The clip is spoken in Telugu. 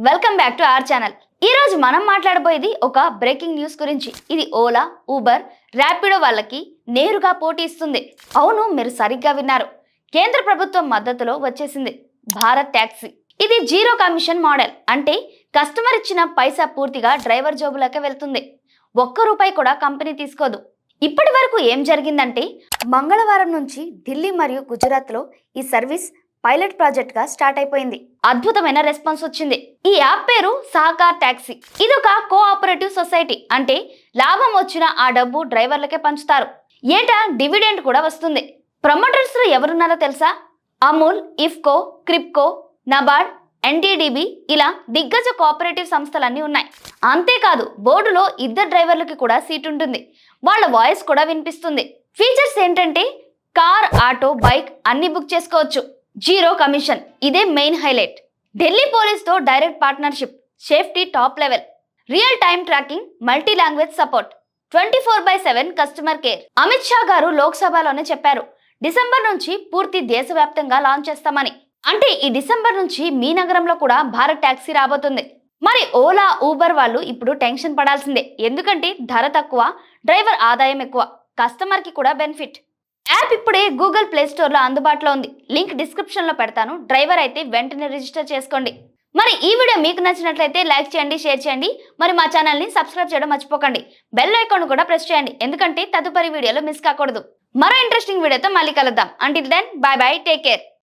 Welcome back to our channel. ఈ రోజు మనం మాట్లాడబోయేది ఒక బ్రేకింగ్ న్యూస్ గురించి. ఇది ఓలా, ఊబర్, ర్యాపిడో వాళ్ళకి నేరుగా పోటీ ఇస్తుంది. అవును, మీరు సరిగ్గా విన్నారు. కేంద్ర ప్రభుత్వం మద్దతులో వచ్చేసింది భారత్ టాక్సీ. ఇది జీరో కమిషన్ మోడల్. అంటే కస్టమర్ ఇచ్చిన పైసా పూర్తిగా డ్రైవర్ జోబులకే వెళ్తుంది. ఒక్క రూపాయి కూడా కంపెనీ తీసుకోదు. ఇప్పటి వరకు ఏం జరిగిందంటే, మంగళవారం నుంచి ఢిల్లీ మరియు గుజరాత్లో ఈ సర్వీస్ పైలట్ ప్రాజెక్ట్ గా స్టార్ట్ అయిపోయింది. అద్భుతమైన రెస్పాన్స్ వచ్చింది. ఈ యాప్ పేరు సహకార్ టాక్సీ. ఇది ఒక కోఆపరేటివ్ సొసైటీ. అంటే లాభం వచ్చిన ఆ డబ్బు డ్రైవర్లకే పంచుతారు. ఏటా డివిడెండ్ కూడా వస్తుంది. ప్రమోటర్స్ లో ఎవరున్నారో తెలుసా? అమూల్, ఇఫ్కో, క్రిప్కో, నబార్డ్, ఎన్టీడీబీ ఇలా దిగ్గజ కోఆపరేటివ్ సంస్థలన్నీ ఉన్నాయి. అంతేకాదు, బోర్డులో ఇద్దరు డ్రైవర్లకి కూడా సీట్ ఉంటుంది. వాళ్ళ వాయిస్ కూడా వినిపిస్తుంది. ఫీచర్స్ ఏంటంటే కార్, ఆటో, బైక్ అన్ని బుక్ చేసుకోవచ్చు. జీరో కమిషన్, ఇదే మెయిన్ హైలైట్. ఢిల్లీ పోలీస్తో direct partnership, safety top level, real time tracking, multi language support, 24/7 customer care. Amit Shah గారు లోక్సభలోనే చెప్పారు, డిసెంబర్ నుంచి పూర్తి దేశవ్యాప్తంగా లాంచ్ చేస్తామని. అంటే ఈ డిసెంబర్ నుంచి మీ నగరంలో కూడా భారత్ టాక్సీ రాబోతుంది. మరి ఓలా, ఊబర్ వాళ్ళు ఇప్పుడు టెన్షన్ పడాల్సిందే. ఎందుకంటే ధర తక్కువ, డ్రైవర్ ఆదాయం ఎక్కువ, కస్టమర్ కి కూడా బెనిఫిట్. యాప్ ఇప్పుడే గూగుల్ ప్లే స్టోర్ లో అందుబాటులో ఉంది. లింక్ డిస్క్రిప్షన్ లో పెడతాను. డ్రైవర్ అయితే వెంటనే రిజిస్టర్ చేసుకోండి. మరి ఈ వీడియో మీకు నచ్చినట్లయితే లైక్ చేయండి, షేర్ చేయండి. మరి మా ఛానల్ ని సబ్స్క్రైబ్ చేయడం మర్చిపోకండి. బెల్ ఐకాన్ కూడా ప్రెస్ చేయండి, ఎందుకంటే తదుపరి వీడియోలో మిస్ కాకూడదు. మరో ఇంట్రెస్టింగ్ వీడియోతో మళ్ళీ కలుద్దాం. Until then, bye bye, take care.